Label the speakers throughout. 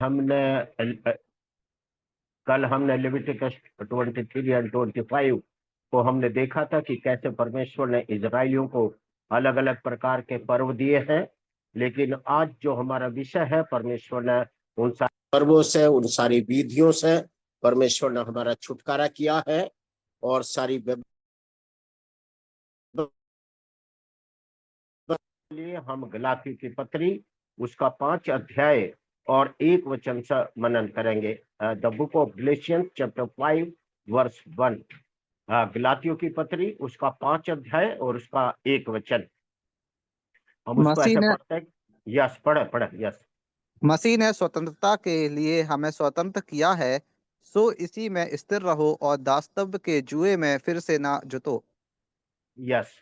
Speaker 1: हमने कल हमने लेविटिकस 23 एंड 25 को हमने देखा था कि कैसे परमेश्वर ने इजरायलियों को अलग अलग प्रकार के पर्व दिए हैं। लेकिन आज जो हमारा विषय है, परमेश्वर ने उन सारे पर्वों से, उन सारी विधियों से परमेश्वर ने हमारा छुटकारा किया है। और सारी लिए हम गलाती की पत्री उसका 5 अध्याय और 1 वचन से मनन करेंगे। The book of Galatians chapter 5 verse 1। गलातियों की पत्री उसका 5 अध्याय और उसका 1 वचन। हम उसको
Speaker 2: मसीह
Speaker 1: ऐसे
Speaker 2: ने
Speaker 1: पढ़ते हैं। यस, पढ़े पढ़े, यस।
Speaker 2: मसीह ने स्वतंत्रता के लिए हमें स्वतंत्र किया है, सो इसी में स्थिर रहो और दासत्व के जुए में फिर से ना जुतो।
Speaker 1: यस।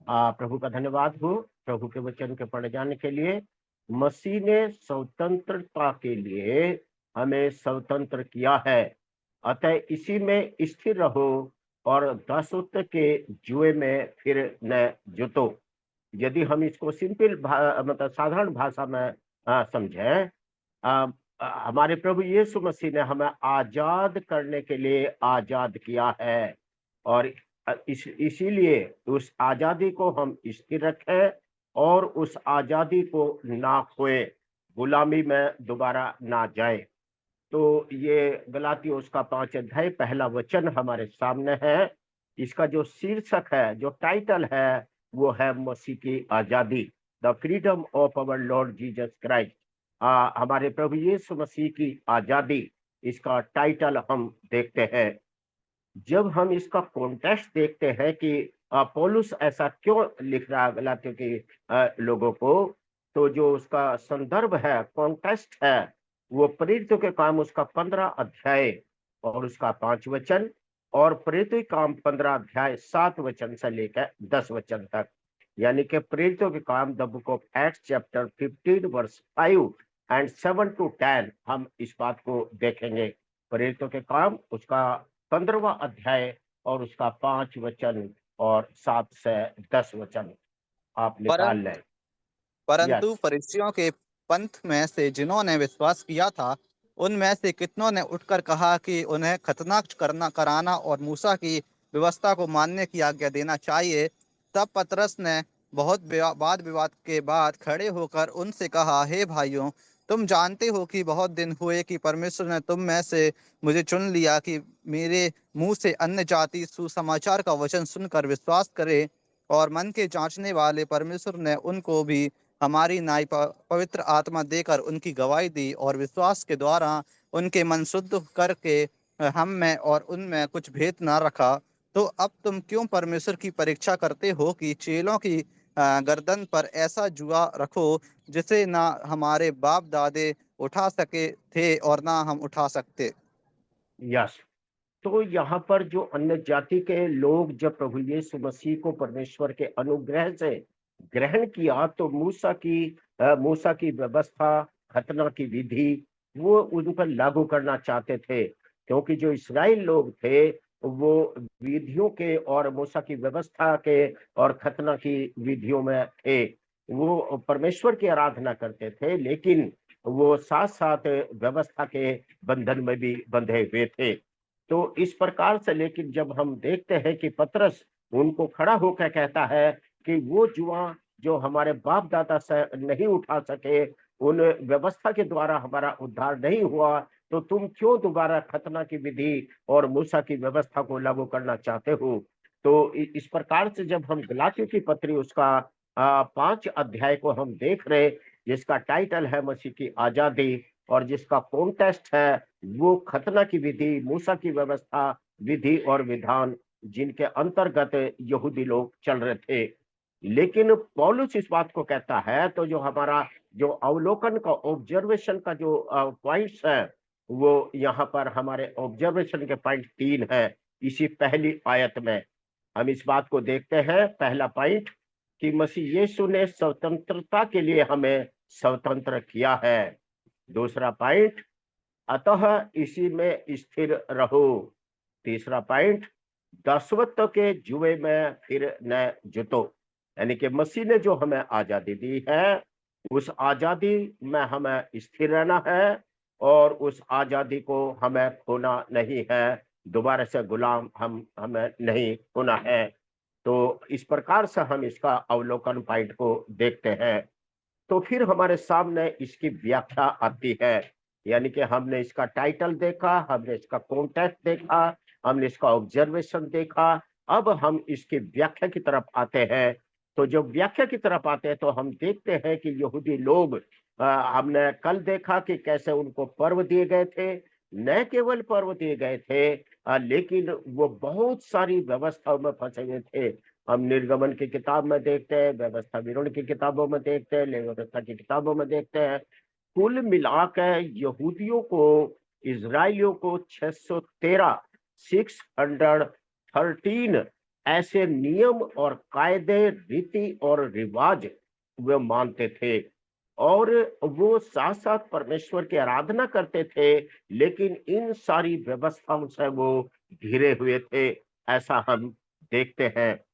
Speaker 1: प्रभु का धन्यवाद हो प्रभु के वचन के पढ़े जाने के लिए। मसीह ने स्वतंत्रता के लिए हमें स्वतंत्र किया है, अतः इसी में स्थिर रहो और दासत्व के जुए में फिर न जुतो। यदि हम इसको सिंपल मतलब साधारण भाषा में समझें, हमारे प्रभु यीशु मसीह ने हमें आजाद करने के लिए आजाद किया है। और इसीलिए उस आजादी को हम स्थिर रखें और उस आजादी को ना खोए, गुलामी में दोबारा ना जाए। तो ये गलातियों उसका 5 अध्याय पहला वचन हमारे सामने है। इसका जो शीर्षक है, जो टाइटल है, वो है मसीह की आजादी, the freedom of our Lord Jesus Christ. हमारे प्रभु यीशु मसीह की आजादी, इसका टाइटल हम देखते हैं। जब हम इसका कॉन्टेक्स्ट देखते हैं कि पौलुस ऐसा क्यों लिख रहा है गलातियों के लोगों को, तो जो उसका संदर्भ है, कॉन्टेक्स्ट है, वो प्रेरितों के काम उसका 15 अध्याय और उसका 5 वचन, और प्रेरितों के काम 15 अध्याय 7 वचन से लेकर 10 वचन तक। यानी कि प्रेरितों के काम the book of Acts chapter 15 verse 5 and 7 to 10 हम इस बात को देखेंगे। प्रेरितों के काम उसका 15वां अध्याय और उसका 5 वचन और 7 से 10 वचन आप निकाल
Speaker 2: परंतु
Speaker 1: लें।
Speaker 2: परंतु
Speaker 1: यस।
Speaker 2: फरिसियों के पंथ में से जिन्होंने विश्वास किया था, उनमें से कितनों ने उठकर कहा कि उन्हें खतना कराना और मूसा की व्यवस्था को मानने की आज्ञा देना चाहिए। तब पतरस ने बहुत वाद विवाद के बाद खड़े होकर उनसे कहा, हे भाइयों, तुम जानते हो कि बहुत दिन हुए कि परमेश्वर ने तुम में से मुझे चुन लिया कि मेरे मुंह से अन्य जाति सुसमाचार का वचन सुनकर विश्वास करे, और मन के जांचने वाले परमेश्वर ने उनको भी हमारी नाई पवित्र आत्मा देकर उनकी गवाही दी, और विश्वास के द्वारा उनके मन शुद्ध करके हम में और उनमें कुछ भेद ना रखा। तो अब तुम क्यों परमेश्वर की परीक्षा करते हो कि चेलों की गर्दन पर ऐसा जुआ रखो जिसे ना हमारे बाप दादे उठा सके थे और ना हम उठा सकते।
Speaker 1: यस। तो यहाँ पर जो अन्य जाति के लोग जब प्रभु यीशु मसीह को परमेश्वर के अनुग्रह से ग्रहण किया, तो मूसा की व्यवस्था, खतना की विधि, वो उन पर लागू करना चाहते थे, क्योंकि जो इस्राएल लोग थे वो विधियों के और मूसा की व्यवस्था के और खतना की विधियों में थे। वो परमेश्वर की आराधना करते थे, लेकिन वो साथ साथ व्यवस्था के बंधन में भी बंधे हुए थे। तो इस प्रकार से, लेकिन जब हम देखते हैं कि पतरस उनको खड़ा होकर कहता है कि वो जुआ जो हमारे बाप दादा से नहीं उठा सके, उन व्यवस्था के द्वारा हमारा उद्धार नहीं हुआ, तो तुम क्यों दोबारा खतना की विधि और मूसा की व्यवस्था को लागू करना चाहते हो। तो इस प्रकार से जब हम गलातियों की पत्री उसका 5 अध्याय को हम देख रहे, जिसका टाइटल है मसीह की आजादी, और जिसका कॉन्टेक्स्ट है वो खतना की विधि, मूसा की व्यवस्था, विधि और विधान, जिनके अंतर्गत यहूदी लोग चल रहे थे। लेकिन पौलुस इस बात को कहता है, तो जो हमारा जो अवलोकन का, ऑब्जर्वेशन का जो पॉइंट्स है, वो यहाँ पर हमारे ऑब्जर्वेशन के पॉइंट 3 है। इसी पहली आयत में हम इस बात को देखते हैं। पहला पॉइंट कि मसीह यीशु ने स्वतंत्रता के लिए हमें स्वतंत्र किया है। दूसरा पॉइंट, अतः इसी में स्थिर रहो। तीसरा पॉइंट, दासत्व के जुए में फिर न जुतो। यानी कि मसीह ने जो हमें आजादी दी है, उस आजादी में हमें स्थिर रहना है और उस आज़ादी को हमें खोना नहीं है, दोबारा से गुलाम हम हमें नहीं होना है। तो इस प्रकार से हम इसका अवलोकन पॉइंट को देखते हैं। तो फिर हमारे सामने इसकी व्याख्या आती है, यानी कि हमने इसका टाइटल देखा, हमने इसका कॉन्टेक्स्ट देखा, हमने इसका ऑब्जर्वेशन देखा। अब हम इसकी व्याख्या की तरफ आते हैं। तो जब व्याख्या की तरफ आते हैं तो हम देखते हैं कि यहूदी लोग, हमने कल देखा कि कैसे उनको पर्व दिए गए थे। न केवल पर्व दिए गए थे, लेकिन वो बहुत सारी व्यवस्थाओं में फंसे हुए थे। हम निर्गमन की किताब में देखते हैं, व्यवस्था विवरण की किताबों में देखते हैं, लेवी व्यवस्था की किताबों में देखते हैं। कुल मिलाकर यहूदियों को, इज़राइलियों को 613, 613 ऐसे नियम और कायदे, रीति और रिवाज वे मानते थे। और वो साथ-साथ परमेश्वर की आराधना करते थे, लेकिन इन सारी व्यवस्थाओं से वो घिरे हुए थे, ऐसा हम देखते हैं।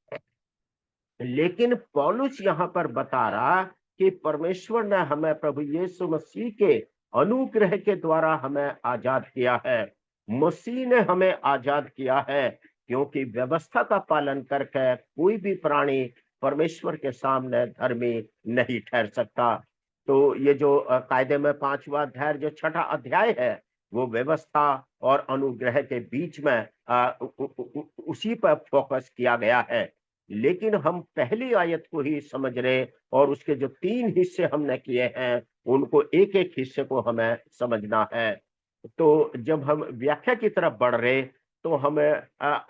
Speaker 1: लेकिन पौलुस यहाँ पर बता रहा कि परमेश्वर ने हमें प्रभु यीशु मसीह के अनुग्रह के द्वारा हमें आजाद किया है। मसीह ने हमें आजाद किया है, क्योंकि व्यवस्था का पालन करके कोई भी प्राणी परमेश्वर के सामने धर्मी नहीं ठहर सकता। तो ये जो कायदे में 5वां अध्याय, जो 6ठा अध्याय है, वो व्यवस्था और अनुग्रह के बीच में उसी पर फोकस किया गया है। लेकिन हम पहली आयत को ही समझ रहे, और उसके जो 3 हिस्से हमने किए हैं, उनको एक-एक हिस्से को हमें समझना है। तो जब हम व्याख्या की तरफ बढ़ रहे, तो हमें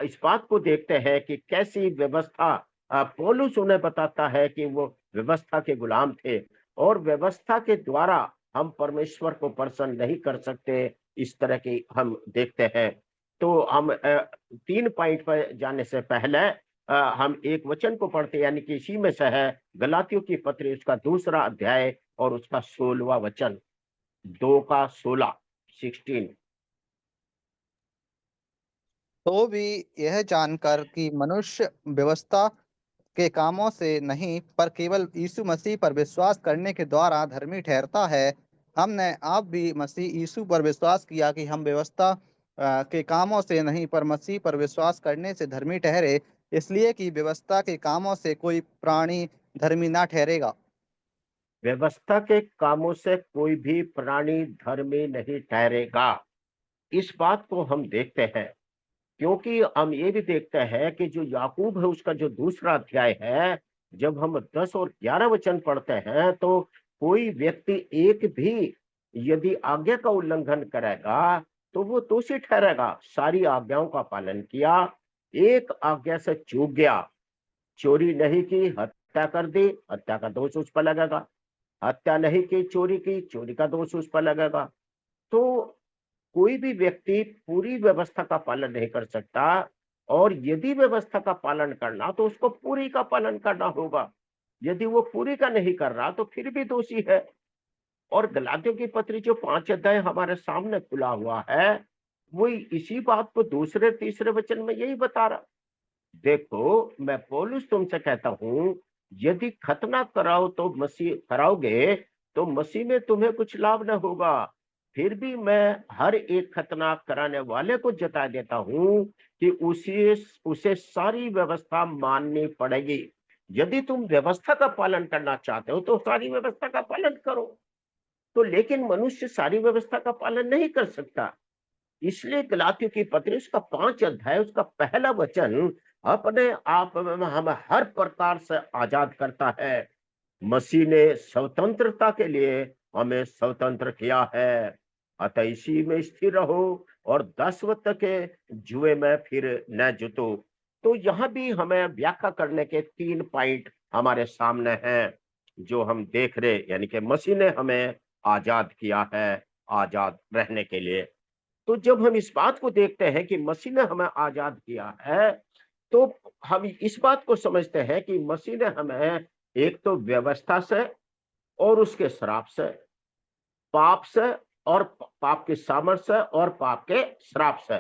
Speaker 1: इस बात को देखते हैं कि कैसी व्यवस्था, पौलुस उन्हें बताता है कि वो व्यवस्था के गुलाम थे, और व्यवस्था के द्वारा हम परमेश्वर को प्रसन्न नहीं कर सकते, इस तरह की हम देखते हैं। तो हम 3 पॉइंट पर जाने से पहले हम एक वचन को पढ़ते, यानी कि इसी में से है गलातियों की पत्री, उसका 2 अध्याय और उसका 16वां वचन, 2 का 16, 16।
Speaker 2: तो भी यह जानकर कि मनुष्य व्यवस्था के कामों से नहीं पर केवल यीशु मसीह पर विश्वास करने के द्वारा धर्मी ठहरता है, हमने आप भी मसीह यीशु पर विश्वास किया कि हम व्यवस्था के कामों से नहीं पर मसीह पर विश्वास करने से धर्मी ठहरे, इसलिए कि व्यवस्था के कामों से कोई प्राणी धर्मी ना ठहरेगा।
Speaker 1: व्यवस्था के कामों से कोई भी प्राणी धर्मी नहीं ठहरेगा, इस बात को हम देखते हैं। क्योंकि हम ये भी देखते हैं कि जो याकूब है, उसका जो 2 अध्याय है, जब हम 10 और 11 वचन पढ़ते हैं, तो कोई व्यक्ति एक भी यदि आज्ञा का उल्लंघन करेगा, तो वो दोषी ठहरेगा। सारी आज्ञाओं का पालन किया, एक आज्ञा से चूक गया, चोरी नहीं की, हत्या कर दी, हत्या का दोष उस पर लगेगा। हत्या नहीं की, चोरी की, चोरी का दोष उस पर लगेगा। तो कोई भी व्यक्ति पूरी व्यवस्था का पालन नहीं कर सकता, और यदि व्यवस्था का पालन करना, तो उसको पूरी का पालन करना होगा। यदि वो पूरी का नहीं कर रहा, तो फिर भी दोषी है। और गलातियों की पत्री जो 5 अध्याय हमारे सामने खुला हुआ है, वो इसी बात को दूसरे तीसरे वचन में यही बता रहा। देखो, मैं पौलुस तुमसे कहता हूं, यदि खतना कराओ तो मसीह कराओगे, तो मसीह में तुम्हें कुछ लाभ न होगा। फिर भी मैं हर एक खतना कराने वाले को जता देता हूं कि उसे सारी व्यवस्था माननी पड़ेगी। यदि तुम व्यवस्था का पालन करना चाहते हो, तो सारी व्यवस्था का पालन करो। तो लेकिन मनुष्य सारी व्यवस्था का पालन नहीं कर सकता। इसलिए गलातियों की पत्री, उसका 5 अध्याय, उसका पहला वचन अपने आप में हमें हर प्रकार से आजाद करता है। मसीह ने स्वतंत्रता के लिए हमें स्वतंत्र किया है। अतः इसी में स्थिर रहो, और दासत्व के जुए में फिर न जुटो। तो यहाँ भी हमें व्याख्या करने के 3 पॉइंट हमारे सामने हैं, जो हम देख रहे, यानी कि मसीह ने हमें आजाद किया है, आजाद रहने के लिए। तो जब हम इस बात को देखते हैं कि मसीह ने हमें आजाद किया है, तो हम इस बात को समझते हैं कि मसीह ने हमें एक तो व्यवस्था से और उसके श्राप से, पाप से और पाप के सामर्थ से और पाप के श्राप से,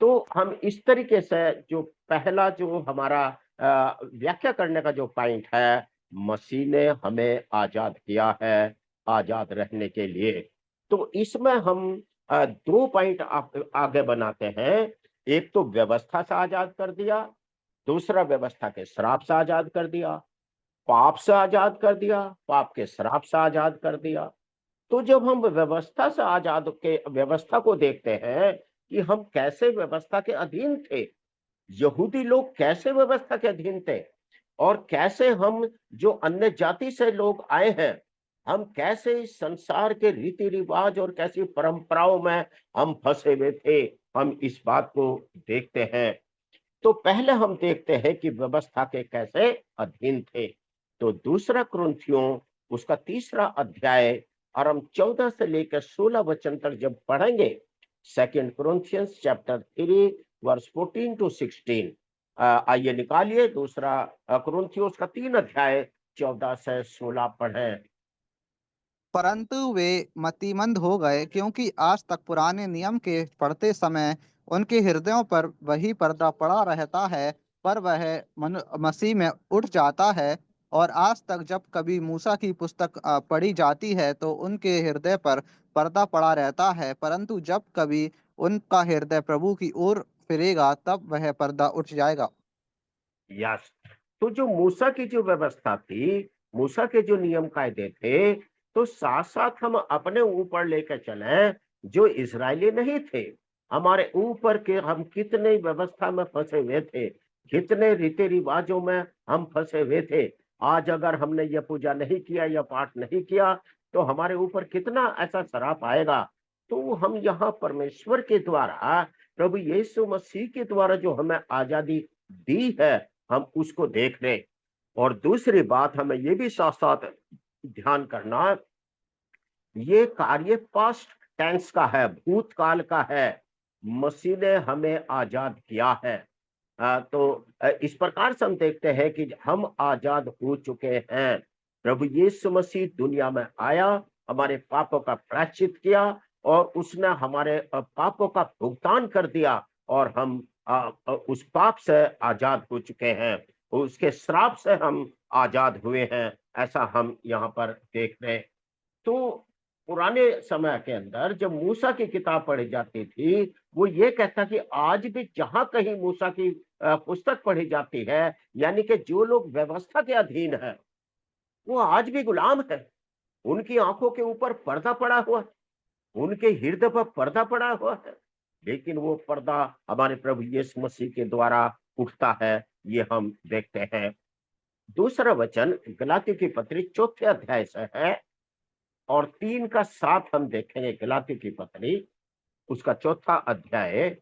Speaker 1: तो हम इस तरीके से, जो पहला जो हमारा व्याख्या करने का जो पॉइंट है, मसीह ने हमें आजाद किया है, आजाद रहने के लिए। तो इसमें हम 2 पॉइंट आगे बनाते हैं। एक तो व्यवस्था से आजाद कर दिया, दूसरा व्यवस्था के श्राप से आजाद कर दिया, पाप से आजाद कर दिया, पाप के श्राप से आजाद कर दिया। तो जब हम व्यवस्था से आजाद के व्यवस्था को देखते हैं कि हम कैसे व्यवस्था के अधीन थे, यहूदी लोग कैसे व्यवस्था के अधीन थे, और कैसे हम जो अन्य जाति से लोग आए हैं, हम कैसे इस संसार के रीति रिवाज और कैसी परंपराओं में हम फंसे हुए थे, हम इस बात को देखते हैं। तो पहले हम देखते हैं कि व्यवस्था के कैसे अधीन थे। तो दूसरा कुरिन्थियों उसका 3 अध्याय और हम 14 से लेकर 16 वचन तक जब पढ़ेंगे, 2 Corinthians चैप्टर 3 वर्स 14 टू 16। आइए निकालिए दूसरा कुरिन्थियों उसका 3 अध्याय 14 से 16 पढ़ें।
Speaker 2: परंतु वे मतिमंद हो गए, क्योंकि आज तक पुराने नियम के पढ़ते समय उनके हृदयों पर वही पर्दा पड़ा रहता है, पर वह मसीह में उठ जाता है। और आज तक जब कभी मूसा की पुस्तक पढ़ी जाती है तो उनके हृदय पर पर्दा पड़ा रहता है, परंतु जब कभी उनका हृदय प्रभु की ओर फिरेगा तब वह पर्दा उठ जाएगा।
Speaker 1: यस। तो जो मूसा की जो व्यवस्था थी, मूसा के जो नियम कायदे थे, तो साथ साथ हम अपने ऊपर लेकर चले जो इजरायली नहीं थे। हमारे ऊपर के हम कितने व्यवस्था में फंसे हुए थे, कितने रीति रिवाजों में हम फंसे हुए थे। आज अगर हमने ये पूजा नहीं किया या पाठ नहीं किया तो हमारे ऊपर कितना ऐसा श्राप आएगा। तो हम यहाँ परमेश्वर के द्वारा, प्रभु यीशु मसीह के द्वारा जो हमें आजादी दी है, हम उसको देख रहे। और दूसरी बात हमें ये भी साथ साथ ध्यान करना, ये कार्य पास्ट टेंस का है, भूतकाल का है। मसीह ने हमें आजाद किया है। तो इस प्रकार से हम देखते हैं कि हम आजाद हो चुके हैं। प्रभु यीशु मसीह दुनिया में आया, हमारे पापों का प्रायश्चित किया और उसने हमारे पापों का भुगतान कर दिया, और हम उस पाप से आजाद हो चुके हैं, उसके श्राप से हम आजाद हुए हैं। ऐसा हम यहाँ पर देख रहे हैं। तो पुराने समय के अंदर जब मूसा की किताब पढ़ी जाती थी, वो ये कहता कि आज भी जहां कहीं मूसा की पुस्तक पढ़ी जाती है, यानी कि जो लोग व्यवस्था के अधीन है, वो आज भी गुलाम है। उनकी आंखों के ऊपर पर्दा पड़ा हुआ है, उनके हृदय पर पर्दा पड़ा हुआ है। लेकिन वो पर्दा हमारे प्रभु यीशु मसीह के द्वारा उठता है, ये हम देखते हैं। दूसरा वचन गलाती की पत्री 4 अध्याय से है और 3 का 7 हम देखेंगे। गलाती की पत्री उसका 4 अध्याय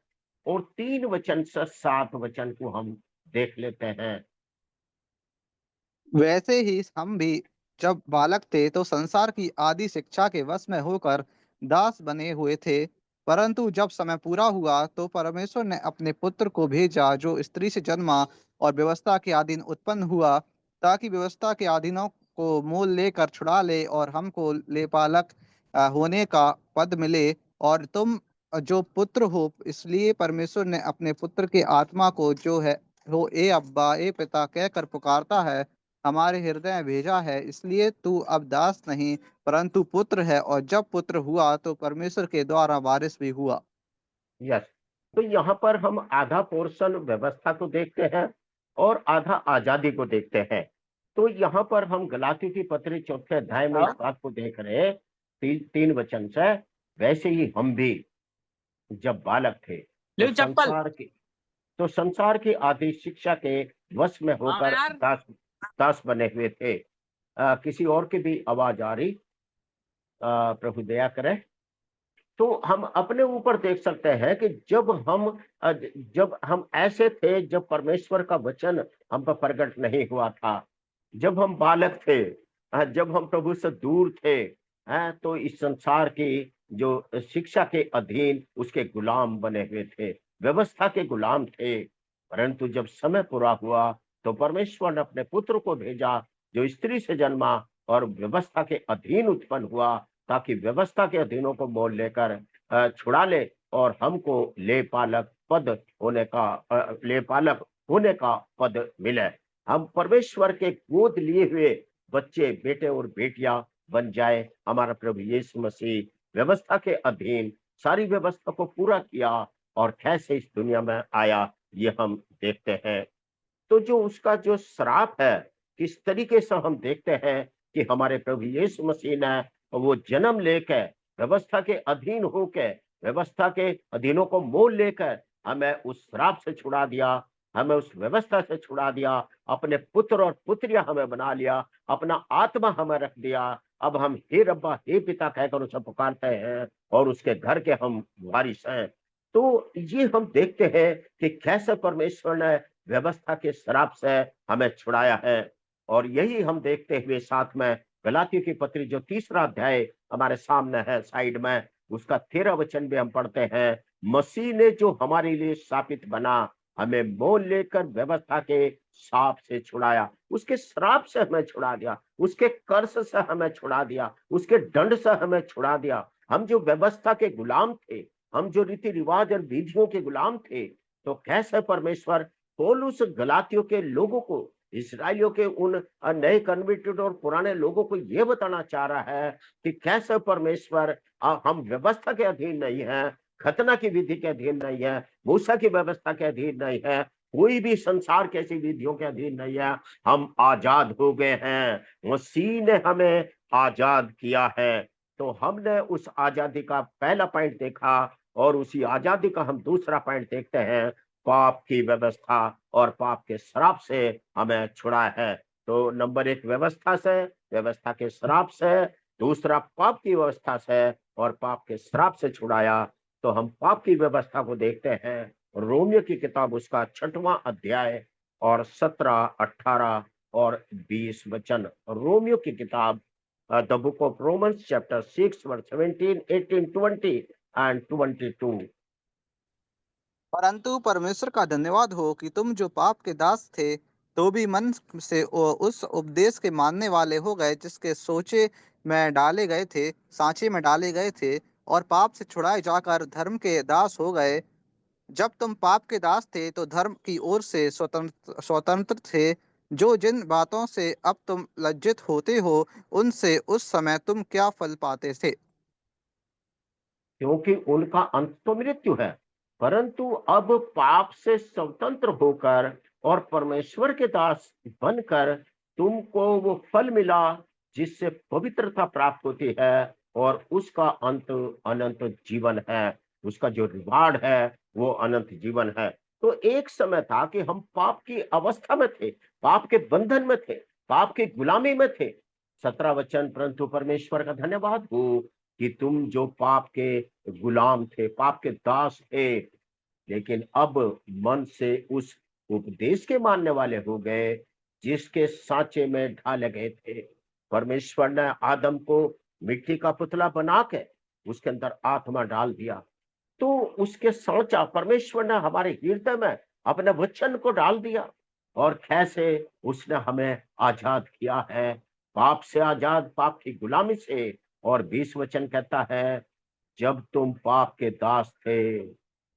Speaker 1: और 3 वचन से 7 वचन को हम देख लेते हैं।
Speaker 2: वैसे ही हम भी जब बालक थे तो संसार की आदि शिक्षा के वश में होकर दास बने हुए थे, परंतु जब समय पूरा हुआ तो परमेश्वर ने अपने पुत्र को भेजा जो स्त्री से जन्मा और व्यवस्था के अधीन उत्पन्न हुआ, ताकि व्यवस्था के अधीनों को मोल लेकर छुड़ा ले और हमको लेपालक होने का पद मिले। और तुम जो पुत्र हो, इसलिए परमेश्वर ने अपने पुत्र के आत्मा को जो है हो ए अब्बा ए पिता कहकर पुकारता है, हमारे हृदय में भेजा है। इसलिए तू अब दास नहीं परंतु पुत्र है, और जब पुत्र हुआ तो परमेश्वर के द्वारा वारिस भी हुआ।
Speaker 1: यस। तो यहाँ पर हम आधा पोर्शन व्यवस्था को देखते हैं और आधा आजादी को देखते हैं। तो यहाँ पर हम गलाती की पत्री 4 अध्याय में इस बात को देख रहे हैं, 3 वचन से। वैसे ही हम भी जब बालक थे तो
Speaker 3: ले चप्पल।
Speaker 1: संसार की आदि शिक्षा के वश में
Speaker 3: हाँ
Speaker 1: होकर
Speaker 3: यार।
Speaker 1: दास दास बने हुए थे। किसी और की भी आवाज आ रही? प्रभु दया करे। तो हम अपने ऊपर देख सकते हैं कि जब हम ऐसे थे, जब परमेश्वर का वचन हम पर प्रकट नहीं हुआ था, जब हम बालक थे, जब हम प्रभु से दूर थे, तो इस संसार की जो शिक्षा के अधीन उसके गुलाम बने हुए थे, व्यवस्था के गुलाम थे। परंतु जब समय पूरा हुआ तो परमेश्वर ने अपने पुत्र को भेजा जो स्त्री से जन्मा और व्यवस्था के अधीन उत्पन्न हुआ, ताकि व्यवस्था के अधीनों को मोल लेकर छुड़ा ले और हमको लेपालक होने का पद मिले। हम परमेश्वर के गोद लिए हुए बच्चे, बेटे और बेटियां बन जाए। हमारा प्रभु यीशु मसीह व्यवस्था के अधीन सारी व्यवस्था को पूरा किया और कैसे इस दुनिया में आया, ये हम देखते हैं। तो जो उसका जो श्राप है, किस तरीके से हम देखते हैं कि हमारे प्रभु यीशु मसीह ने वो जन्म लेकर व्यवस्था के अधीन होकर व्यवस्था के अधीनों को मोल लेकर हमें उस श्राप से छुड़ा दिया, हमें उस व्यवस्था से छुड़ा दिया, अपने पुत्र और पुत्रियां हमें बना लिया, अपना आत्मा हमें रख दिया। अब हम हे रब्बा हे पिता कहकर उसे पुकारते हैं और उसके घर के हम वारिस हैं। तो ये हम देखते हैं कि कैसे परमेश्वर ने व्यवस्था के श्राप से हमें छुड़ाया है। और यही हम देखते हुए साथ में गलातियों की पत्री जो तीसरा अध्याय हमारे सामने है साइड में, उसका 13 वचन भी हम पढ़ते हैं। मसीह ने जो हमारे लिए शापित बना, हमें मोल लेकर व्यवस्था के शाप से छुड़ाया, उसके श्राप से हमें छुड़ा दिया, उसके कर्ज से हमें छुड़ा दिया, उसके दंड से हमें छुड़ा दिया। हम जो व्यवस्था के गुलाम थे, हम जो रीति रिवाज और विधियों के गुलाम थे, तो कैसे परमेश्वर पौलुस गलातियों के लोगों को, इसराइलियों के उन नए कन्वर्टेड और पुराने लोगों को यह बताना चाह रहा है कि कैसे परमेश्वर, हम व्यवस्था के अधीन नहीं है, खतना की विधि के अधीन नहीं है, मूसा की व्यवस्था के अधीन नहीं है, कोई भी संसार की ऐसी विधियों के अधीन नहीं है। हम आजाद हो गए हैं, मसीह ने हमें आजाद किया है। तो हमने उस आजादी का पहला पॉइंट देखा और उसी आजादी का हम दूसरा पॉइंट देखते हैं, पाप की व्यवस्था और पाप के श्राप से हमें छुड़ा है। तो नंबर एक व्यवस्था से, व्यवस्था के श्राप से, दूसरा पाप की व्यवस्था से और पाप के श्राप से छुड़ाया। तो हम पाप की व्यवस्था को देखते हैं, रोमियो की किताब उसका 6वां अध्याय और 17, 18 और 20 वचन। रोमियो की किताब, the book of Romans chapter 6 verse 17, 18, 20 and 22।
Speaker 2: परंतु परमेश्वर का धन्यवाद हो कि तुम जो पाप के दास थे, तो भी मन से उस उपदेश के मानने वाले हो गए जिसके सोचे में डाले गए थे, सांचे में डाले गए थे, और पाप से छुड़ाए जाकर धर्म के दास हो गए। जब तुम पाप के दास थे तो धर्म की ओर से स्वतंत्र स्वतंत्र थे। जो जिन बातों से अब तुम लज्जित होते हो, उनसे उस समय तुम क्या फल पाते थे?
Speaker 1: क्योंकि उनका अंत तो मृत्यु है, परंतु अब पाप से स्वतंत्र होकर और परमेश्वर के दास बनकर तुमको वो फल मिला जिससे पवित्रता प्राप्त होती है और उसका अंत अनंत जीवन है। उसका जो रिवार्ड है वो अनंत जीवन है। तो एक समय था कि हम पाप की अवस्था में थे, पाप के बंधन में थे, पाप की गुलामी में थे। 17 वचन, परंतु परमेश्वर का धन्यवाद हो कि तुम जो पाप के गुलाम थे, पाप के दास थे, लेकिन अब मन से उस उपदेश के मानने वाले हो गए जिसके सांचे में ढाले गए थे। परमेश्वर ने आदम को मिट्टी का पुतला बना के उसके अंदर आत्मा डाल दिया। तो उसके सांचा परमेश्वर ने हमारे हृदय में अपने वचन को डाल दिया और कैसे उसने हमें आजाद किया है, पाप से आजाद, पाप की गुलामी से। और 20 वचन कहता है, जब तुम पाप के दास थे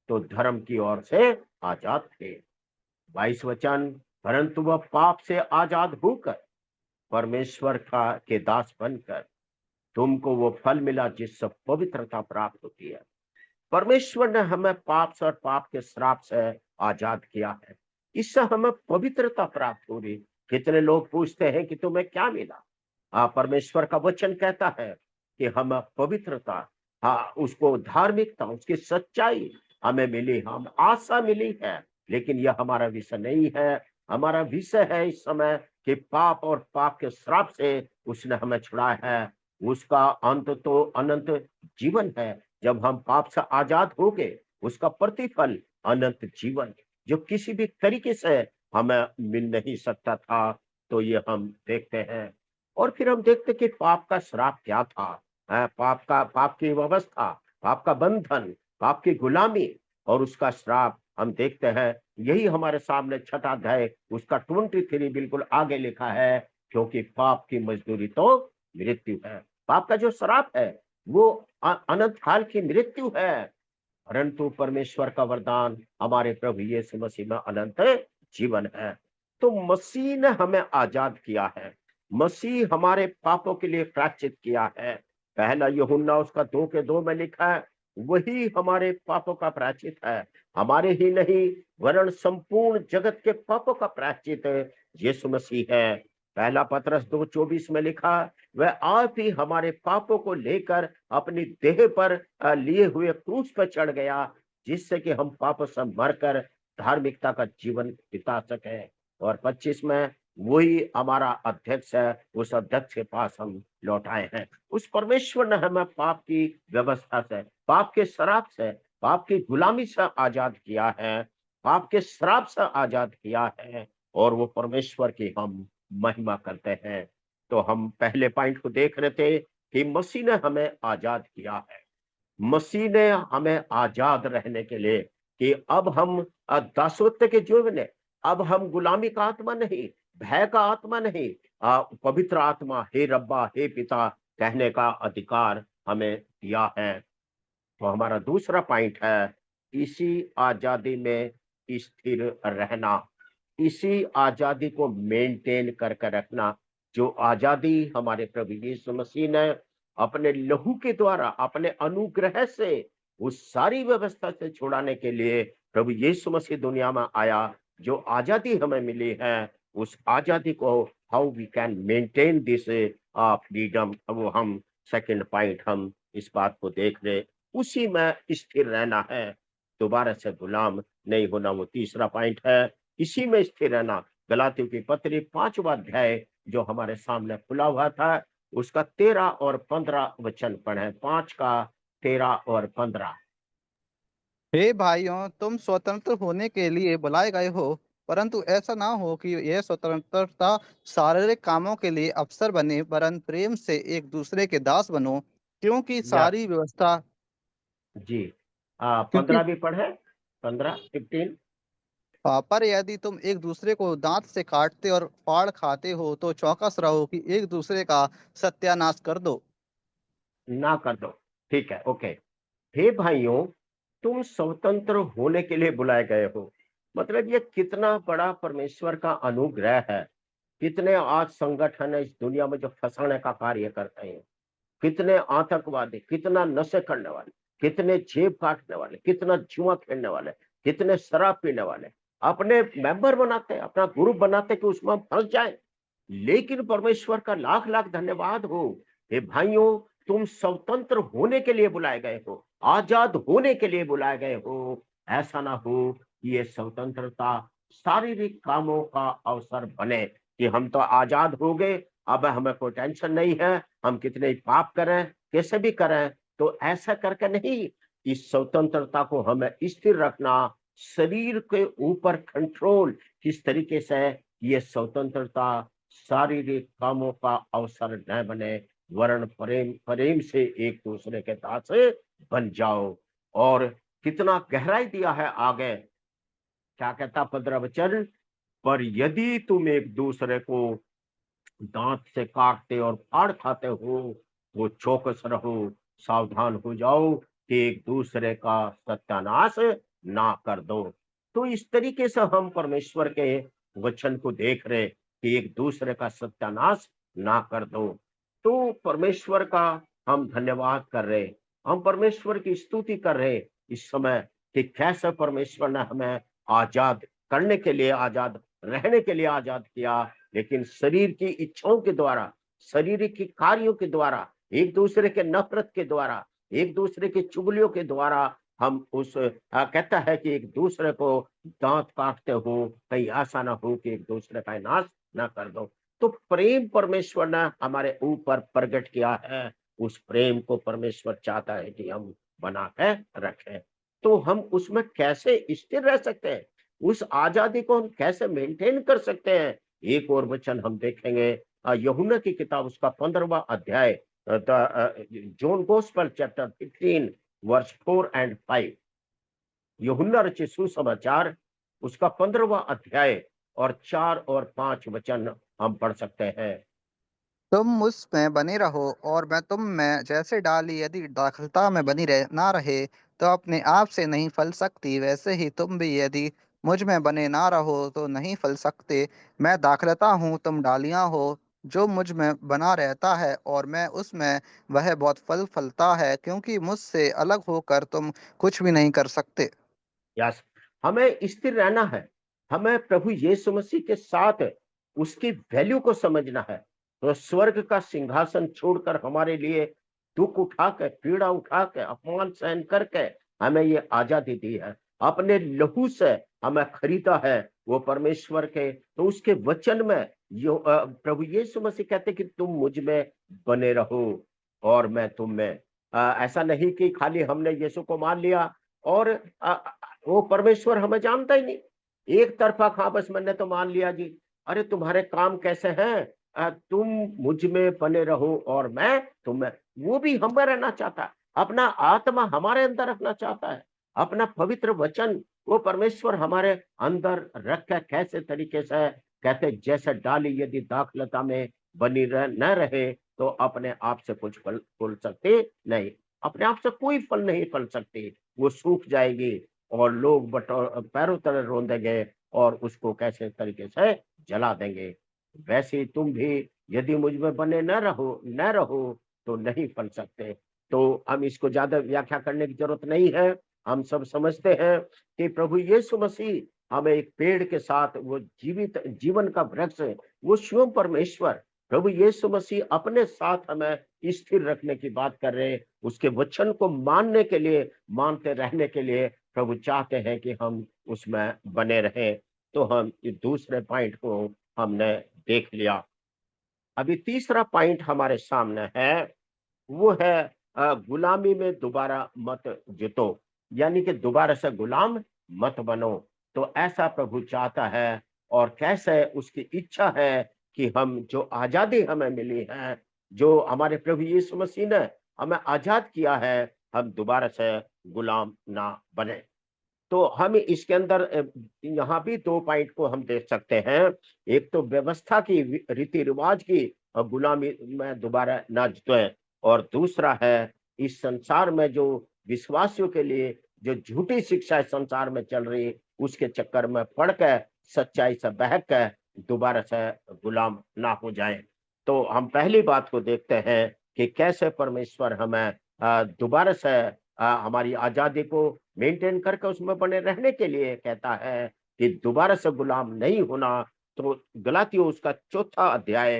Speaker 1: तो धर्म की ओर से आजाद थे। 22 वचन, परंतु वह पाप से आजाद होकर परमेश्वर का के दास बनकर तुमको वो फल मिला जिससे पवित्रता प्राप्त होती है। परमेश्वर ने हमें पाप से और पाप के श्राप से आजाद किया है, इससे हमें पवित्रता प्राप्त हो रही। कितने लोग पूछते हैं कि तुम्हें क्या मिला? परमेश्वर का वचन कहता है कि हमें पवित्रता, उसको धार्मिकता, उसकी सच्चाई हमें मिली, हम आशा मिली है। लेकिन यह हमारा विषय नहीं है। हमारा विषय है इस समय कि पाप और पाप के श्राप से उसने हमें छुड़ाया है। उसका अंत तो अनंत जीवन है। जब हम पाप से आजाद हो गए, उसका प्रतिफल अनंत जीवन, जो किसी भी तरीके से हमें मिल नहीं सकता था। तो ये हम देखते हैं। और फिर हम देखते कि पाप का श्राप क्या था। पाप की व्यवस्था, पाप का बंधन, पाप की गुलामी और उसका श्राप हम देखते हैं। यही हमारे सामने 6ठा अध्याय उसका 23 बिल्कुल आगे लिखा है, क्योंकि पाप की मजदूरी तो मृत्यु है। पाप का जो श्राप है वो अनंत काल की मृत्यु है, परंतु परमेश्वर का वरदान हमारे प्रभु यीशु मसीह में अनंत जीवन है। तो मसीह ने हमें आजाद किया है, मसीह हमारे पापों के लिए प्रायश्चित किया है। पहला यूहन्ना उसका 2 के 2 में लिखा है, वही हमारे पापों का प्रायश्चित है। हमारे ही नहीं वरन संपूर्ण जगत के पापों का प्रायश्चित यीशु मसीह है। पहला पतरस 2:24 में लिखा, वह आप ही हमारे पापों को लेकर अपनी देह पर लिए हुए क्रूस पर चढ़ गया, जिससे कि हम पापों से मरकर धार्मिकता का जीवन बिता सके। और 25 में वही हमारा अध्यक्ष है, उस अध्यक्ष के पास हम लौट आए हैं। उस परमेश्वर ने हमें पाप की व्यवस्था से, पाप के श्राप से, पाप की गुलामी से आजाद किया है, पाप के श्राप से आजाद किया है, और वो परमेश्वर की हम महिमा करते हैं। तो हम पहले पॉइंट को देख रहे थे कि मसीह ने हमें आजाद किया है। मसीह ने हमें आजाद रहने के लिए कि अब हम दासत्व के जुग ने, अब हम गुलामी का आत्मा नहीं, भय का आत्मा नहीं, पवित्र आत्मा हे रब्बा हे पिता कहने का अधिकार हमें दिया है। तो हमारा दूसरा पॉइंट है, इसी आजादी में स्थिर रहना, इसी आजादी को मेंटेन करके रखना, जो आजादी हमारे प्रभु यीशु मसीह ने अपने लहू के द्वारा, अपने अनुग्रह से उस सारी व्यवस्था से छुड़ाने के लिए प्रभु यीशु मसीह दुनिया में आया। जो आजादी हमें मिली है, उस आजादी को how we can maintain this freedom, वो हम सेकंड पॉइंट हम इस बात को देख रहे, उसी में स्थिर रहना है, दोबारा से गुलाम नहीं होना, वो तीसरा पॉइंट है। इसी में स्थिर रहना। गलातियों की पत्री 5वां अध्याय जो हमारे सामने खुला हुआ था, उसका 13 और 15 वचन पढ़े। 5 का 13 और 15।
Speaker 2: हे भाइयों, तुम स्वतंत्र होने के लिए बुलाए गए हो, परंतु ऐसा ना हो कि यह स्वतंत्रता शारीरिक कामों के लिए अवसर बने, वरन प्रेम से एक दूसरे के दास बनो। क्योंकि
Speaker 1: यस,
Speaker 2: सारी व्यवस्था
Speaker 1: जी।
Speaker 2: क्योंकि
Speaker 1: 15 भी पढ़े, 15, 15।
Speaker 2: पर यदि तुम एक दूसरे को दांत से काटते और फाड़ खाते हो, तो चौकस रहो कि एक दूसरे का सत्यानाश कर दो।
Speaker 1: ना कर दो। ठीक है, ओके। हे भाइयों, तुम स्वतंत्र होने के लिए बुलाए गए हो। मतलब ये कितना बड़ा परमेश्वर का अनुग्रह है। कितने आज संगठन है इस दुनिया में जो फंसाने का कार्य करते हैं, कितने आतंकवादी, कितना नशे करने वाले, कितने जेब काटने वाले, कितना जुआ खेलने वाले, कितने शराब पीने वाले, अपने मेंबर बनाते हैं, अपना ग्रुप बनाते हैं कि उसमें हम फंस जाए। लेकिन परमेश्वर का लाख लाख धन्यवाद हो, हे भाइयों, तुम स्वतंत्र होने के लिए बुलाए गए हो, आजाद होने के लिए बुलाए गए हो। ऐसा ना हो कि ये स्वतंत्रता शारीरिक कामों का अवसर बने, कि हम तो आजाद हो गए, अब हमें कोई टेंशन नहीं है, हम कितने ही पाप करें, कैसे भी करें। तो ऐसा करके नहीं, इस स्वतंत्रता को हमें स्थिर रखना, शरीर के ऊपर कंट्रोल, किस तरीके से ये स्वतंत्रता शारीरिक कामों का अवसर न बने, वरन प्रेम प्रेम से एक दूसरे के दास बन जाओ। और कितना गहराई दिया है आगे, क्या कहता 15 वचन, पर यदि तुम एक दूसरे को दांत से काटते और फाड़ खाते हो, तो चौकस रहो, सावधान हो जाओ कि एक दूसरे का सत्यानाश ना कर दो। तो इस तरीके से हम परमेश्वर के वचन को देख रहे कि एक दूसरे का सत्यानाश ना कर दो। तो परमेश्वर का हम धन्यवाद कर रहे, हम परमेश्वर की स्तुति कर रहे इस समय कि कैसे परमेश्वर ने हमें आजाद करने के लिए, आजाद रहने के लिए आजाद किया। लेकिन शरीर की इच्छाओं के द्वारा, शारीरिक की कार्यों के द्वारा, एक दूसरे के नफरत के द्वारा, एक दूसरे की चुगलियों के द्वारा हम उस कहता है कि एक दूसरे को दांत काटते हो, कहीं ऐसा ना हो कि एक दूसरे का नाश ना कर दो। तो प्रेम परमेश्वर ने हमारे ऊपर प्रकट किया है, उस प्रेम को परमेश्वर चाहता है कि हम बना के रखें। तो हम उसमें कैसे स्थिर रह सकते हैं, उस आजादी को हम कैसे मेंटेन कर सकते हैं। एक और वचन हम देखेंगे, यूहन्ना की किताब उसका 15वां अध्याय, John gospel chapter 15 verse 4 and 5। यूहन्ना रचित सुसमाचार उसका 15वां अध्याय और 4 और 5 वचन हम पढ़ सकते हैं।
Speaker 2: तुम मुझ में बने रहो और मैं तुम में, जैसे डाली यदि दाखलता में बनी रह ना रहे तो अपने आप से नहीं फल सकती, वैसे ही तुम भी यदि मुझ में बने ना रहो तो नहीं फल सकते। मैं दाखलता हूँ, तुम डालियां हो। जो मुझ में बना रहता है और मैं उसमें, वह बहुत फल फलता है, क्योंकि मुझसे अलग होकर तुम कुछ भी नहीं कर सकते।
Speaker 1: यस, हमें स्थिर रहना है। हमें प्रभु यीशु मसीह के साथ उसकी वैल्यू को समझना है। तो स्वर्ग का सिंहासन छोड़कर हमारे लिए दुख उठा के, पीड़ा उठा के, अपमान सहन करके हमें ये आजादी दी है। अपने लहू से हमें खरीदा है वो परमेश्वर के। तो उसके वचन में प्रभु यीशु मसीह कहते कि तुम मुझ में बने रहो और मैं तुम में। ऐसा नहीं कि खाली हमने यीशु को मान लिया और वो परमेश्वर हमें जानता ही नहीं। एक तरफा हाँ, बस मैंने तो मान लिया जी। अरे तुम्हारे काम कैसे हैं? तुम मुझ में बने रहो और मैं तुम में। वो भी हम में रहना चाहता है। अपना आत्मा हमारे अंदर रखना चाहता है। अपना पवित्र वचन वो परमेश्वर हमारे अंदर रख के कैसे तरीके से कहते, जैसे डाली यदि दाखलता में बनी न रहे तो अपने आप से कुछ फल फूल सकते नहीं। अपने आप से कोई फल नहीं फल सकती। वो सूख जाएगी और लोग पैरों तले रौंदेंगे और उसको कैसे तरीके से जला देंगे। वैसे ही तुम भी यदि मुझ में बने न रहो तो नहीं फल सकते। तो हम इसको ज्यादा व्याख्या करने की जरूरत नहीं है। हम सब समझते हैं कि प्रभु यीशु मसीह हमें एक पेड़ के साथ वो जीवित जीवन का वृक्ष है। वो स्वयं परमेश्वर प्रभु यीशु मसीह अपने साथ हमें स्थिर रखने की बात कर रहे हैं। उसके वचन को मानने के लिए, मानते रहने के लिए प्रभु चाहते हैं कि हम उसमें बने रहें। तो हम इस दूसरे पॉइंट को हमने देख लिया। अभी तीसरा पॉइंट हमारे सामने है, वो है गुलामी में दोबारा मत जुतो, यानी कि दोबारा से गुलाम मत बनो। तो ऐसा प्रभु चाहता है और कैसे उसकी इच्छा है कि हम जो आजादी हमें मिली है, जो हमारे प्रभु यीशु मसीह ने हमें आजाद किया है, हम दोबारा से गुलाम ना बने। तो हम इसके अंदर यहाँ भी दो पॉइंट को हम देख सकते हैं। एक तो व्यवस्था की, रीति रिवाज की गुलामी में दोबारा ना जुटे, और दूसरा है इस संसार में जो विश्वासियों के लिए जो झूठी शिक्षा इस संसार में चल रही, उसके चक्कर में पड़ के, सच्चाई से बहक के दोबारा से गुलाम ना हो जाए। तो हम पहली बात को देखते हैं कि कैसे परमेश्वर हमें दोबारा से हमारी आजादी को मेंटेन करके उसमें बने रहने के लिए कहता है कि दोबारा से गुलाम नहीं होना। तो गलातियों उसका चौथा अध्याय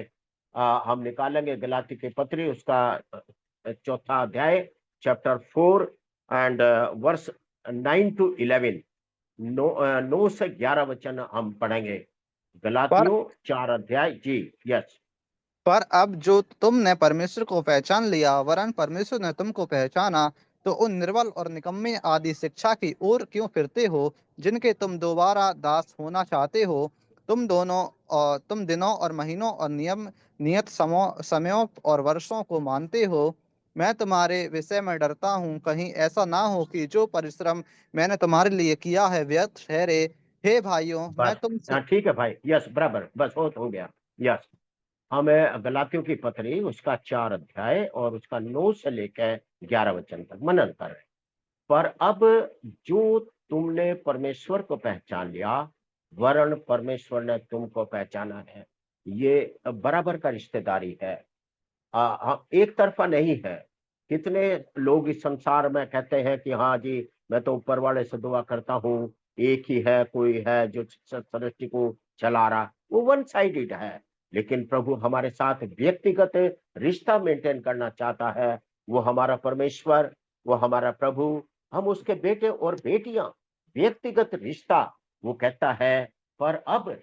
Speaker 1: हम निकालेंगे, गलाती के पत्री उसका चौथा अध्याय, चैप्टर 4 एंड वर्स 9 to 11। 9 से 11 वचन हम पढ़ेंगे।
Speaker 2: पर
Speaker 1: गलातियों 4 अध्याय जी। यस।
Speaker 2: पर अब जो तुमने परमेश्वर को पहचान लिया, वरन परमेश्वर ने तुमको पहचाना, तो उन निर्बल और निकम्मे आदि शिक्षा की ओर क्यों फिरते हो, जिनके तुम दोबारा दास होना चाहते हो? तुम दिनों और महीनों और नियत समयों और वर्षों को मानते हो। मैं तुम्हारे विषय में डरता हूँ, कहीं ऐसा ना हो कि जो परिश्रम मैंने तुम्हारे लिए किया है व्यर्थ ठहरे। हे भाइयों, मैं
Speaker 1: बस
Speaker 2: तुमसे
Speaker 1: हाँ, ठीक है भाई। यस, बराबर, बस हो गया। यस, हमें गलातियों की पत्री उसका 4 अध्याय और उसका 9 से लेकर 11 वचन तक मनन कर। पर अब जो तुमने परमेश्वर को पहचान लिया, वरन परमेश्वर ने तुमको पहचाना है। ये बराबर का रिश्तेदारी है। एक तरफा नहीं है। कितने लोग इस संसार में कहते हैं कि हाँ जी, मैं तो ऊपर वाले से दुआ करता हूँ, एक ही है, कोई है जो सृष्टि को चला रहा। वो वन साइडेड है। लेकिन प्रभु हमारे साथ व्यक्तिगत रिश्ता मेंटेन करना चाहता है। वो हमारा परमेश्वर, वो हमारा प्रभु, हम उसके बेटे और बेटियां। व्यक्तिगत रिश्ता, वो कहता है। पर अब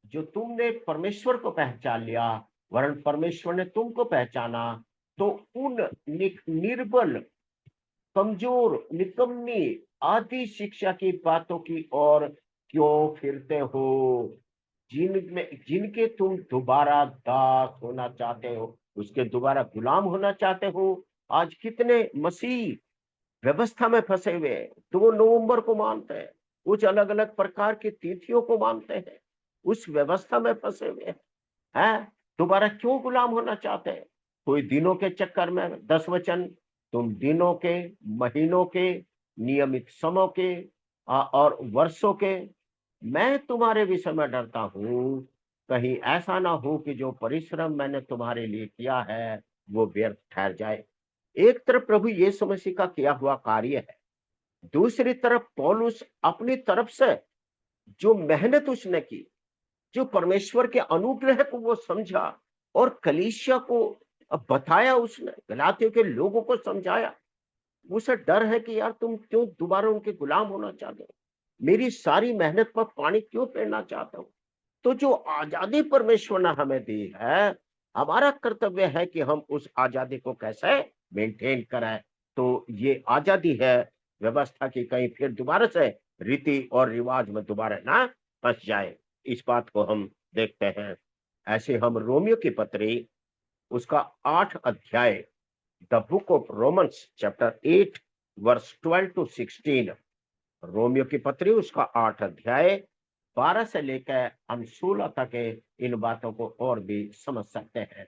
Speaker 1: जो तुमने परमेश्वर को पहचान लिया, वरन परमेश्वर ने तुमको पहचाना, तो उन निर्बल, कमजोर, निकम्मी आदि शिक्षा की बातों की ओर क्यों फिरते हो, जिनके तुम दोबारा दास होना चाहते हो, उसके दोबारा गुलाम होना चाहते हो। आज कितने मसीह व्यवस्था में फंसे हुए हैं। 2 नवंबर को मानते हैं, कुछ अलग अलग प्रकार की तिथियों को मानते हैं, उस व्यवस्था में फंसे हुए हैं। दोबारा क्यों गुलाम होना चाहते हैं? कोई दिनों के चक्कर में 10 वचन, तुम दिनों के, महीनों के, नियमित समय के और वर्षों के। मैं तुम्हारे विषय में डरता हूं कहीं ऐसा ना हो कि जो परिश्रम मैंने तुम्हारे लिए किया है वो व्यर्थ ठहर जाए। एक तरफ प्रभु यीशु मसीह का किया हुआ कार्य है, दूसरी तरफ पौलुस अपनी तरफ से जो मेहनत उसने की, जो परमेश्वर के अनुग्रह को वो समझा और कलीसिया को बताया, उसने गलातियों के लोगों को समझाया। उसे डर है कि यार तुम क्यों दोबारा उनके गुलाम होना चाहते हो, मेरी सारी मेहनत पर पानी क्यों फेरना चाहते हो। तो जो आजादी परमेश्वर ने हमें दी है, हमारा कर्तव्य है कि हम उस आजादी को कैसे मेंटेन करें। तो ये आजादी है व्यवस्था की, कहीं फिर दोबारा से रीति और रिवाज में दोबारा ना फंस जाए, इस बात को हम देखते हैं। ऐसे हम रोमियो की पत्री उसका 8 अध्याय, the book of Romans chapter 8 verse 12 to 16, रोमियो की पत्री उसका 8 अध्याय 12 से लेकर हम 16 तक के इन बातों को और भी समझ सकते हैं।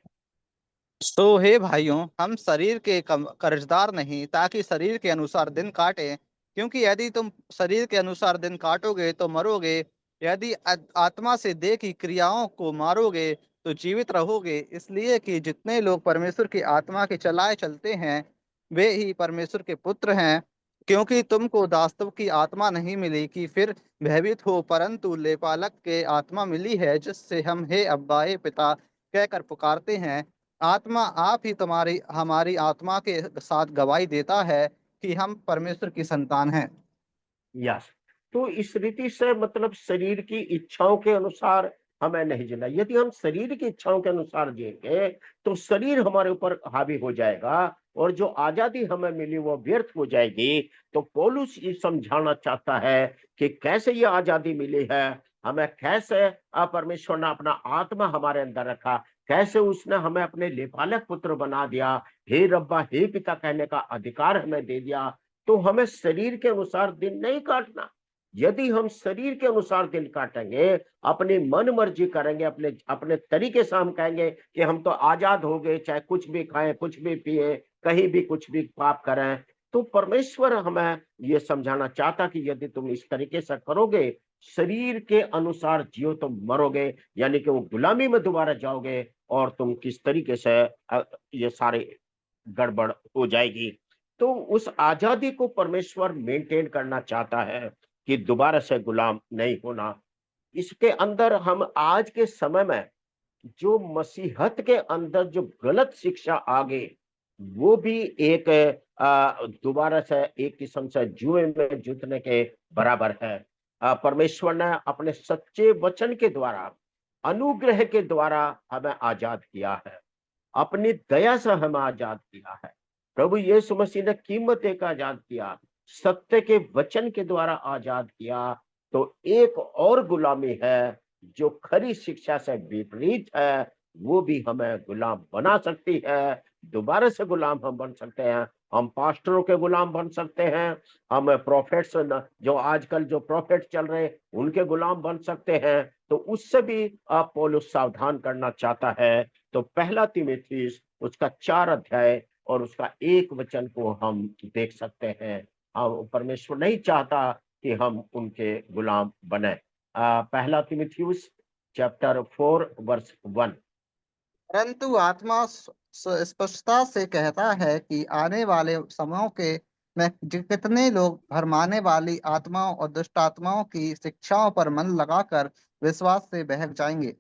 Speaker 2: तो हे भाइयों, हम शरीर के कर्जदार नहीं, ताकि शरीर के अनुसार दिन काटें। क्योंकि यदि तुम शरीर के अनुसार दिन काटोगे तो मरोगे, यदि आत्मा से देह की क्रियाओं को मारोगे तो जीवित रहोगे। इसलिए कि जितने लोग परमेश्वर की आत्मा के चलाए चलते हैं, वे ही परमेश्वर के पुत्र हैं। क्योंकि तुमको दासत्व की आत्मा नहीं मिली कि फिर भयभीत हो, परंतु लेपालक के आत्मा मिली है, जिससे हम हे अब्बाए पिता कहकर पुकारते हैं। आत्मा आप ही तुम्हारी हमारी आत्मा के साथ गवाही देता है कि हम परमेश्वर की संतान हैं।
Speaker 1: यस। तो इस रीति से मतलब शरीर की इच्छाओं के अनुसार हमें नहीं जीना। यदि हम शरीर की इच्छाओं के अनुसार जिएंगे तो शरीर हमारे ऊपर हावी हो जाएगा और जो आजादी हमें मिली वो व्यर्थ हो जाएगी। तो पौलुस ये समझाना चाहता है कि कैसे ये आजादी मिली है, हमें कैसे परमेश्वर ने अपना आत्मा हमारे अंदर रखा, कैसे उसने हमें अपने लेपालक पुत्र बना दिया, हे रब्बा हे पिता कहने का अधिकार हमें दे दिया। तो हमें शरीर के अनुसार दिन नहीं काटना। यदि हम शरीर के अनुसार दिन काटेंगे, अपनी मन मर्जी करेंगे, अपने अपने तरीके से हम कहेंगे कि हम तो आजाद हो गए, चाहे कुछ भी खाएं, कुछ भी पिए, कहीं भी कुछ भी पाप करें, तो परमेश्वर हमें ये समझाना चाहता कि यदि तुम इस तरीके से करोगे, शरीर के अनुसार जियो तो मरोगे, यानी कि वो गुलामी में दोबारा जाओगे और तुम किस तरीके से ये सारे गड़बड़ हो जाएगी। तो उस आजादी को परमेश्वर मेंटेन करना चाहता है कि दोबारा से गुलाम नहीं होना। इसके अंदर हम आज के समय में जो मसीहत के अंदर जो गलत शिक्षा आ गई, वो भी एक दोबारा से एक किस्म से जुए में जुतने के बराबर है। परमेश्वर ने अपने सच्चे वचन के द्वारा, अनुग्रह के द्वारा हमें आजाद किया है, अपनी दया से हमें आजाद किया है। प्रभु यीशु मसीह ने कीमत देकर आजाद किया, सत्य के वचन के द्वारा आजाद किया। तो एक और गुलामी है जो खरी शिक्षा से विपरीत है, वो भी हमें गुलाम बना सकती है। दोबारा से गुलाम हम बन सकते हैं, हम पास्टरों के गुलाम बन सकते हैं, हम प्रोफेट्स जो आजकल जो प्रोफेट चल रहे हैं उनके गुलाम बन सकते हैं। तो उससे भी आप पौलुस सावधान करना चाहता है। तो पहला तीमुथियुस उसका 4 अध्याय और उसका 1 वचन को हम देख सकते हैं। परमेश्वर नहीं चाहता कि हम उनके गुलाम बने। पहला तीमुथियुस चैप्टर 4 वर्स 1।
Speaker 2: परंतु आत्मा स्पष्टता से कहता है कि आने वाले समयों के में कितने लोग भरमाने वाली आत्माओं और दुष्ट आत्माओं की शिक्षाओं पर मन लगाकर विश्वास से बहक जाएंगे।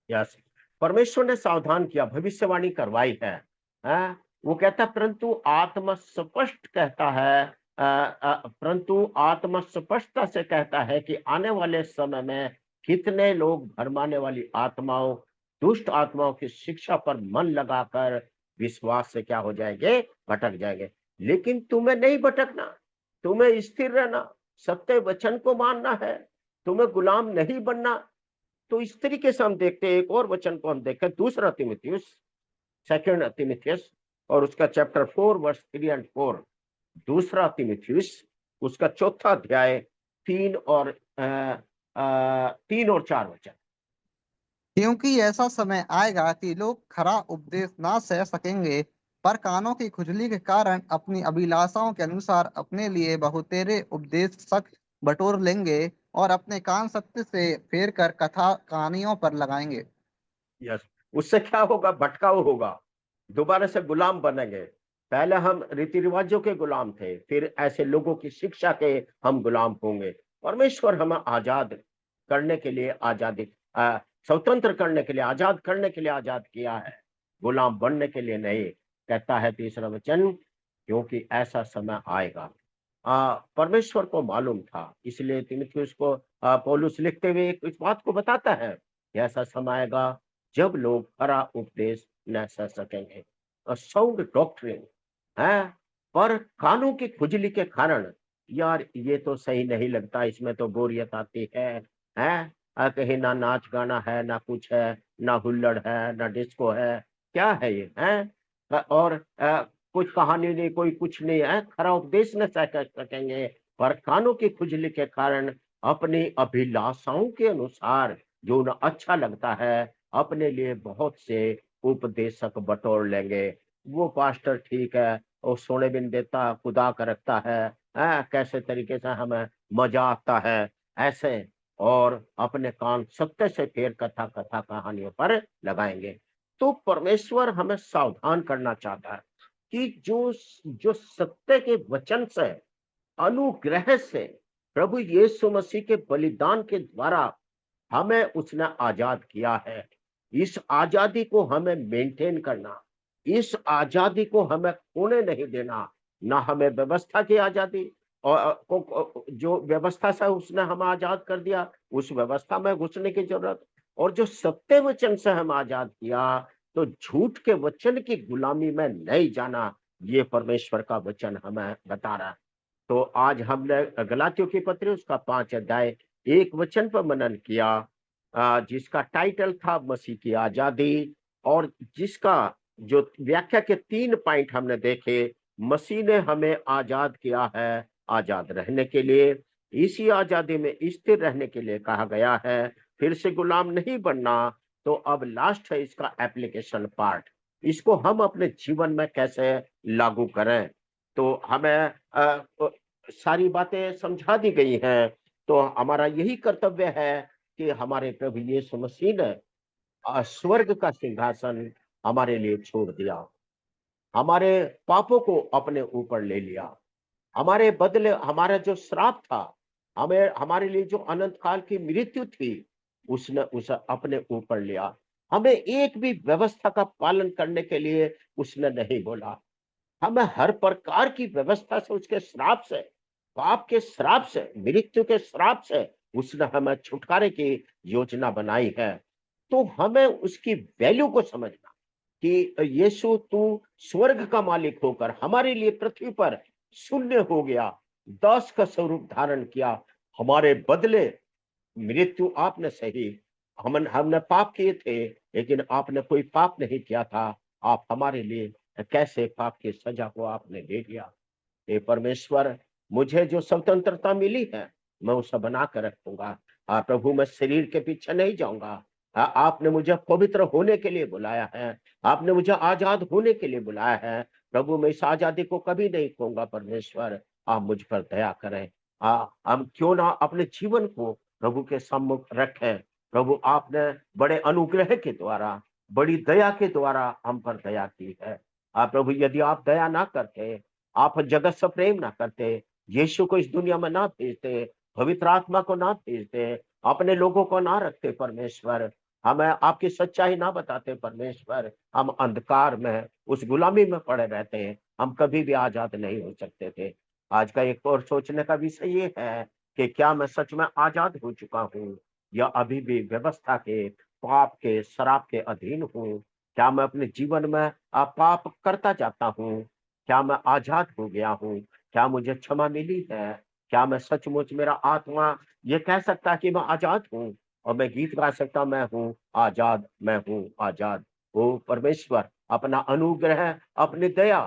Speaker 1: यस, परमेश्वर ने सावधान किया, भविष्यवाणी करवाई है। हाँ? वो कहता परंतु आत्मा स्पष्ट कहता है, परंतु आत्मा स्पष्टता से कहता है कि आने वाले समय में कितने लोग भरमाने वाली आत्माओं, दुष्ट आत्माओं की शिक्षा पर मन लगाकर विश्वास से क्या हो जाएंगे, भटक जाएंगे। लेकिन तुम्हें नहीं भटकना, तुम्हें स्थिर रहना, सत्य वचन को मानना है, तुम्हें गुलाम नहीं बनना। तो इस तरीके से हम देखते हैं, एक और वचन को हम देखते हैं, दूसरा तीमुथियुस, सेकंड तीमुथियुस और उसका चैप्टर 4 वर्स 3 एंड 4। दूसरा तीमुथियुस उसका चौथा अध्याय 3 और 4 वचन।
Speaker 2: क्योंकि ऐसा समय आएगा कि लोग खरा उपदेश ना सह सकेंगे, पर कानों की खुजली के कारण अपनी अभिलाषाओं के अनुसार अपने लिए बहुतेरे उपदेशक बटोर लेंगे। और अपने कान सत्य से फेर कर कथा कहानियों पर लगाएंगे।
Speaker 1: यस, उससे क्या होगा? भटकाव होगा, दोबारा से गुलाम बनेंगे। पहले हम रीति रिवाजों के गुलाम थे, फिर ऐसे लोगों की शिक्षा के हम गुलाम होंगे। परमेश्वर हमें आजाद करने के लिए आजादी स्वतंत्र करने के लिए, आजाद करने के लिए आजाद किया है, गुलाम बनने के लिए नहीं। कहता है तीसरा वचन, क्योंकि ऐसा समय आएगा। परमेश्वर को मालूम था, इसलिए तीमुथियुस को पौलुस लिखते हुए इस बात को बताता है कि ऐसा समय आएगा जब लोग खरा उपदेश न सह सकेंगे, साउंड डॉक्ट्रिन है, पर कानों की खुजली के कारण, यार ये तो सही नहीं लगता, इसमें तो बोरियत आती है? कहीं ना नाच गाना है, ना कुछ है, ना हुल्लड़ है, ना डिस्को है, क्या है ये है? और कुछ कहानी नहीं, कोई कुछ नहीं है, खरा उपदेश न सह सकेंगे, पर कानों की खुजली के कारण अपनी अभिलाषाओं के अनुसार जो उन्हें अच्छा लगता है, अपने लिए बहुत से उपदेशक बटोर लेंगे। वो पास्टर ठीक है, वो सोने भी नहीं देता, खुदा का रखता है, कैसे तरीके से हमें मजा आता है, ऐसे, और अपने कान सत्य से फेर कथा कथा कहानियों पर लगाएंगे। तो परमेश्वर हमें सावधान करना चाहता है कि जो जो सत्य के वचन से, अनुग्रह से, प्रभु यीशु मसीह के बलिदान के द्वारा हमें उसने आजाद किया है। इस आजादी को हमें मेंटेन करना, इस आजादी को हमें खोने नहीं देना। ना हमें व्यवस्था की आजादी और जो व्यवस्था से उसने हमें आजाद कर दिया, उस व्यवस्था में घुसने की जरूरत, और जो सत्य वचन से हम आजाद किया, तो झूठ के वचन की गुलामी में नहीं जाना, ये परमेश्वर का वचन हमें बता रहा है। तो आज हमने गलातियों की पत्री उसका 5 अध्याय 1 वचन पर मनन किया, जिसका टाइटल था मसीह की आजादी, और जिसका जो व्याख्या के 3 पॉइंट हमने देखे। मसीह ने हमें आजाद किया है आजाद रहने के लिए, इसी आजादी में स्थिर रहने के लिए कहा गया है, फिर से गुलाम नहीं बनना। तो अब लास्ट है इसका एप्लीकेशन पार्ट, इसको हम अपने जीवन में कैसे लागू करें। तो हमें सारी बातें समझा दी गई हैं, तो हमारा यही कर्तव्य है कि हमारे प्रभु यीशु मसीह ने स्वर्ग का सिंहासन हमारे लिए छोड़ दिया, हमारे पापों को अपने ऊपर ले लिया, हमारे बदले हमारा जो श्राप था, हमें हमारे लिए जो अनंत काल की मृत्यु थी, उसने उसे अपने ऊपर लिया। हमें एक भी व्यवस्था का पालन करने के लिए उसने नहीं बोला, हमें हर प्रकार की व्यवस्था से, उसके श्राप से, पाप के श्राप से, मृत्यु के श्राप से उसने हमें छुटकारे की योजना बनाई है। तो हमें उसकी वैल्यू को समझना कि यीशु तू स्वर्ग का मालिक होकर हमारे लिए पृथ्वी पर शून्य हो गया, दास का स्वरूप धारण किया, हमारे बदले मृत्यु आपने सही। हमने पाप किए थे, लेकिन आपने कोई पाप नहीं किया था, आप हमारे लिए कैसे पाप की सजा को आपने ले लिया। हे परमेश्वर, मुझे जो स्वतंत्रता मिली है, मैं उसे बना कर रखूंगा। प्रभु, मैं शरीर के पीछे नहीं जाऊंगा। आपने मुझे पवित्र होने के लिए बुलाया है, आपने मुझे आजाद होने के लिए बुलाया है। प्रभु, मैं इस आजादी को कभी नहीं खोऊंगा। परमेश्वर, आप मुझ पर दया करें। हम क्यों ना अपने जीवन को प्रभु के सम्मुख रखें। प्रभु, आपने बड़े अनुग्रह के द्वारा, बड़ी दया के द्वारा हम पर दया की है। प्रभु, यदि आप दया ना करते, आप जगत से प्रेम ना करते, यीशु को इस दुनिया में ना भेजते, पवित्र आत्मा को ना भेजते, अपने लोगों को ना रखते परमेश्वर, हमें आपकी सच्चाई ना बताते परमेश्वर, हम अंधकार में उस गुलामी में पड़े रहते हैं, हम कभी भी आजाद नहीं हो सकते थे। आज का एक और सोचने का विषय ये है कि क्या मैं सच में आजाद हो चुका हूँ, या अभी भी व्यवस्था के, पाप के, शराब के अधीन हूँ? क्या मैं अपने जीवन में पाप करता जाता हूँ? क्या मैं आजाद हो गया हूँ? क्या मुझे क्षमा मिली है? क्या मैं सचमुच, मेरा आत्मा ये कह सकता है कि मैं आजाद हूँ, और मैं गीत गा सकता, मैं हूँ आजाद, मैं हूँ आजाद। ओ परमेश्वर, अपना अनुग्रह, अपनी दया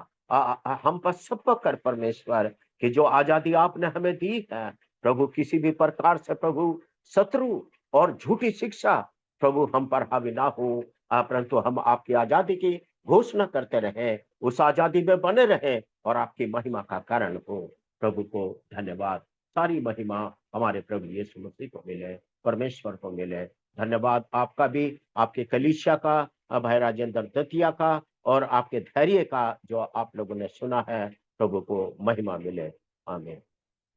Speaker 1: हम पर सब पर कर परमेश्वर, कि जो आजादी आपने हमें दी है, प्रभु, किसी भी प्रकार से प्रभु शत्रु और झूठी शिक्षा प्रभु हम पर हावी ना हो, परंतु हम आपकी आजादी की घोषणा करते रहे, उस आजादी में बने रहे, और आपकी महिमा का कारण हो। प्रभु को धन्यवाद। सारी महिमा हमारे प्रभु यीशु मसीह को मिले, परमेश्वर को मिले। धन्यवाद आपका भी, आपके कलीसिया का, भाई राजेंद्र दतिया का, और आपके धैर्य का जो आप लोगों ने सुना है। प्रभु को महिमा मिले। आमीन।